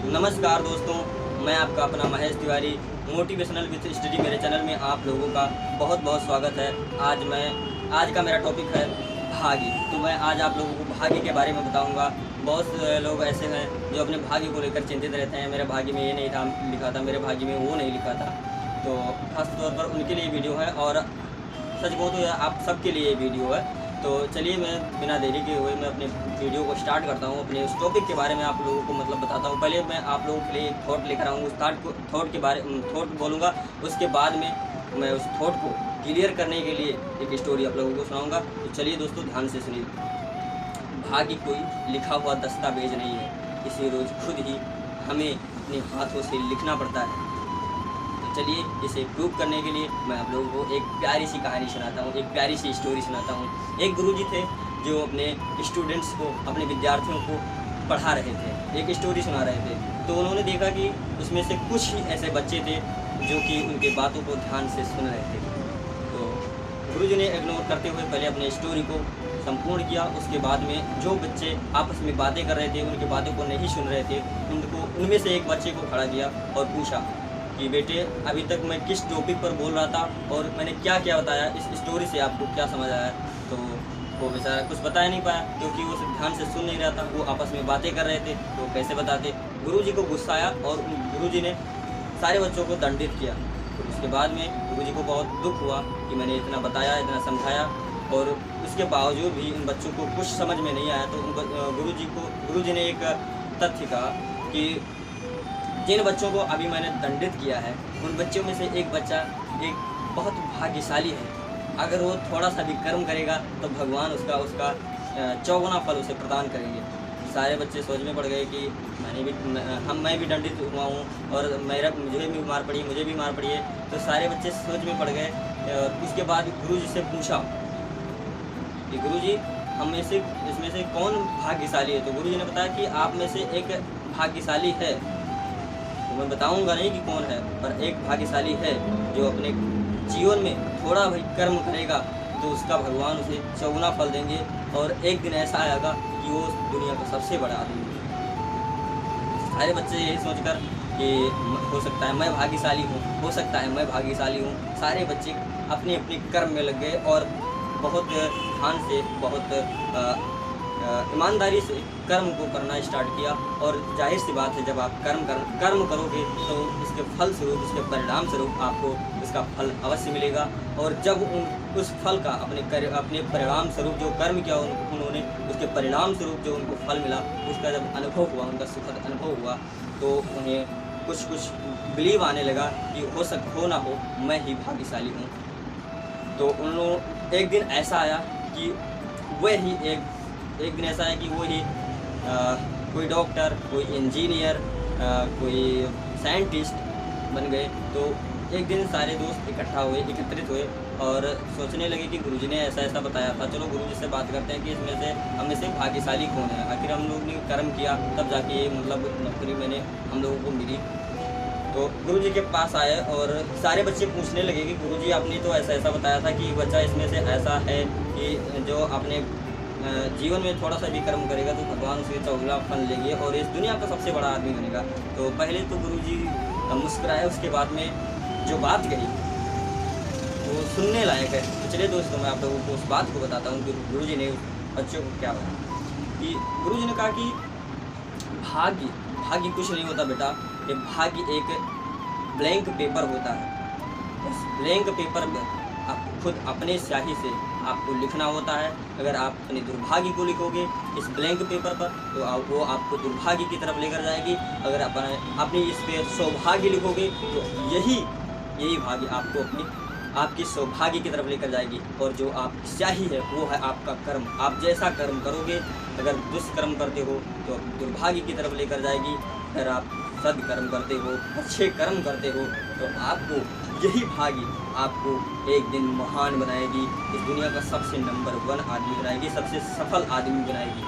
नमस्कार दोस्तों, मैं आपका अपना Mahesh Tiwari motivational with study मेरे चैनल में आप लोगों का बहुत बहुत स्वागत है। आज का मेरा टॉपिक है भाग्य। तो मैं आज आप लोगों को भाग्य के बारे में बताऊंगा। बहुत से लोग ऐसे हैं जो अपने भाग्य को लेकर चिंतित रहते हैं। मेरे भाग्य में ये नहीं था लिखा था, मेरे भाग्य में वो नहीं लिखा था। तो खास तौर पर उनके लिए वीडियो है और सच कहूँ तो आप सबके लिए ये वीडियो है। तो चलिए मैं बिना देरी के हुए मैं अपने वीडियो को स्टार्ट करता हूँ। अपने उस टॉपिक के बारे में आप लोगों को बताता हूँ। पहले मैं आप लोगों के लिए एक थॉट लेकर आऊँगा, उस थॉट बोलूँगा। उसके बाद में मैं उस थॉट को क्लियर करने के लिए एक स्टोरी आप लोगों को सुनाऊँगा। तो चलिए दोस्तों ध्यान से सुनिए। भाग्य कोई लिखा हुआ दस्तावेज नहीं है, इसे रोज़ खुद ही हमें अपने हाथों से लिखना पड़ता है। चलिए इसे प्रूव करने के लिए मैं आप लोगों को एक प्यारी सी कहानी सुनाता हूँ, एक प्यारी सी स्टोरी सुनाता हूँ। एक गुरुजी थे जो अपने स्टूडेंट्स को, अपने विद्यार्थियों को पढ़ा रहे थे, एक स्टोरी सुना रहे थे। तो उन्होंने देखा कि उसमें से कुछ ही ऐसे बच्चे थे जो कि उनके बातों को ध्यान से सुन रहे थे। तो गुरुजी ने इग्नोर करते हुए पहले अपने स्टोरी को संपूर्ण किया। उसके बाद में जो बच्चे आपस में बातें कर रहे थे, उनकी बातों को नहीं सुन रहे थे, उनमें से एक बच्चे को खड़ा किया और पूछा कि बेटे अभी तक मैं किस टॉपिक पर बोल रहा था और मैंने क्या क्या बताया, इस स्टोरी से आपको क्या समझ आया। तो वो बेचारा कुछ बता नहीं पाया क्योंकि वो ध्यान से सुन नहीं रहा था। वो आपस में बातें कर रहे थे तो कैसे बताते। गुरुजी को गुस्सा आया और गुरुजी ने सारे बच्चों को दंडित किया। तो उसके बाद में गुरुजी को बहुत दुख हुआ कि मैंने इतना बताया, इतना समझाया और उसके बावजूद भी इन बच्चों को कुछ समझ में नहीं आया। तो गुरुजी ने एक तथ्य कहा कि जिन बच्चों को अभी मैंने दंडित किया है, उन बच्चों में से एक बच्चा एक बहुत भाग्यशाली है। अगर वो थोड़ा सा भी कर्म करेगा तो भगवान उसका चौगुना फल उसे प्रदान करेंगे। सारे बच्चे सोच में पड़ गए कि मैं भी दंडित हुआ हूँ और मुझे भी मार पड़ी है। तो सारे बच्चे सोच में पड़ गए। उसके बाद गुरुजी से पूछा कि गुरुजी इसमें से कौन भाग्यशाली है। तो गुरुजी ने बताया कि आप में से एक भाग्यशाली है। तो मैं बताऊंगा नहीं कि कौन है, पर एक भाग्यशाली है जो अपने जीवन में थोड़ा भी कर्म करेगा तो उसका भगवान उसे चौगुना फल देंगे और एक दिन ऐसा आएगा कि वो दुनिया का सबसे बड़ा आदमी है। सारे बच्चे यही सोचकर कि हो सकता है मैं भाग्यशाली हूँ, हो सकता है मैं भाग्यशाली हूँ, सारे बच्चे अपने अपने कर्म में लग गए और बहुत ध्यान से, बहुत ईमानदारी से कर्म को करना स्टार्ट किया। और जाहिर सी बात है, जब आप कर्म करोगे तो इसके फल स्वरूप, इसके परिणाम स्वरूप आपको इसका फल अवश्य मिलेगा। और जब उस फल का अपने परिणाम स्वरूप जो कर्म किया उन्होंने, उसके परिणाम स्वरूप जो उनको फल मिला, उसका जब अनुभव हुआ, उनका सुखद अनुभव हुआ, तो उन्हें कुछ बिलीव आने लगा कि हो ना हो मैं ही भाग्यशाली हूँ। तो उन्होंने एक दिन ऐसा आया कि वो ही कोई डॉक्टर, कोई इंजीनियर, कोई साइंटिस्ट बन गए। तो एक दिन सारे दोस्त एकत्रित हुए और सोचने लगे कि गुरुजी ने ऐसा बताया था, चलो गुरुजी से बात करते हैं कि हम में से भाग्यशाली कौन है। आखिर हम लोग ने कर्म किया तब जाके ये नौकरी हम लोगों को मिली। तो गुरुजी के पास आए और सारे बच्चे पूछने लगे कि गुरुजी आपने तो ऐसा बताया था कि बच्चा इसमें से ऐसा है कि जो अपने जीवन में थोड़ा सा भी कर्म करेगा तो भगवान से चौगुना फल लेंगे और इस दुनिया का सबसे बड़ा आदमी बनेगा। तो पहले तो गुरुजी मुस्कुराए, उसके बाद में जो बात कही वो सुनने लायक है। तो चलिए दोस्तों मैं आप लोगों को उस बात को बताता हूँ कि गुरुजी ने बच्चों को क्या बताया। कि गुरुजी ने कहा कि भाग्य कुछ नहीं होता बेटा, ये भाग्य एक ब्लैंक पेपर होता है। उस ब्लैंक पेपर में आप खुद अपने स्याही से आपको लिखना होता है। अगर आप अपने दुर्भाग्य को लिखोगे इस ब्लैंक पेपर पर तो वो आपको दुर्भाग्य की तरफ लेकर जाएगी। अगर अपनी इस पे सौभाग्य लिखोगे तो यही भाग्य आपको आपकी सौभाग्य की तरफ लेकर जाएगी। और जो आप स्याही है वो है आपका कर्म। आप जैसा कर्म करोगे, अगर दुष्कर्म करते हो तो दुर्भाग्य की तरफ लेकर जाएगी। अगर आप सदकर्म करते हो, अच्छे कर्म करते हो तो आपको यही भाग्य आपको एक दिन महान बनाएगी, इस दुनिया का सबसे नंबर 1 आदमी बनाएगी, सबसे सफल आदमी बनाएगी।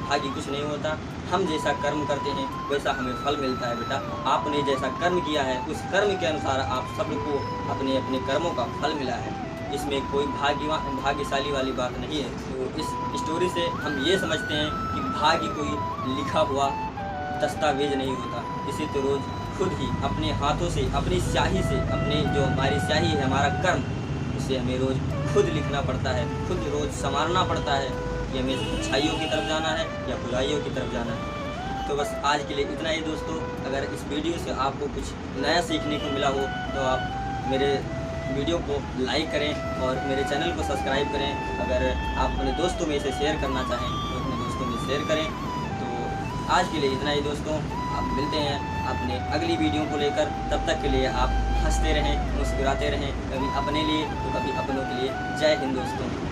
भाग्य कुछ नहीं होता, हम जैसा कर्म करते हैं वैसा हमें फल मिलता है बेटा। आपने जैसा कर्म किया है उस कर्म के अनुसार आप सबको अपने अपने कर्मों का फल मिला है। इसमें कोई भाग्यशाली वाली बात नहीं है। तो इस स्टोरी से हम ये समझते हैं कि भाग्य कोई लिखा हुआ दस्तावेज नहीं होता। इसे तो रोज़ खुद ही अपने हाथों से, अपनी स्याही से, अपने जो हमारी स्याही है, हमारा कर्म, उसे हमें रोज़ खुद लिखना पड़ता है, खुद रोज़ संवारना पड़ता है कि हमें अच्छाइयों की तरफ जाना है या बुराइयों की तरफ जाना है। तो बस आज के लिए इतना ही दोस्तों। अगर इस वीडियो से आपको कुछ नया सीखने को मिला हो तो आप मेरे वीडियो को लाइक करें और मेरे चैनल को सब्सक्राइब करें। अगर आप अपने दोस्तों में इसे शेयर करना चाहें तो अपने दोस्तों में शेयर करें। तो आज के लिए इतना ही दोस्तों, आप मिलते हैं अपने अगली वीडियो को लेकर। तब तक के लिए आप हंसते रहें, मुस्कुराते रहें, कभी अपने लिए तो कभी अपनों के लिए। जय हिंद दोस्तों।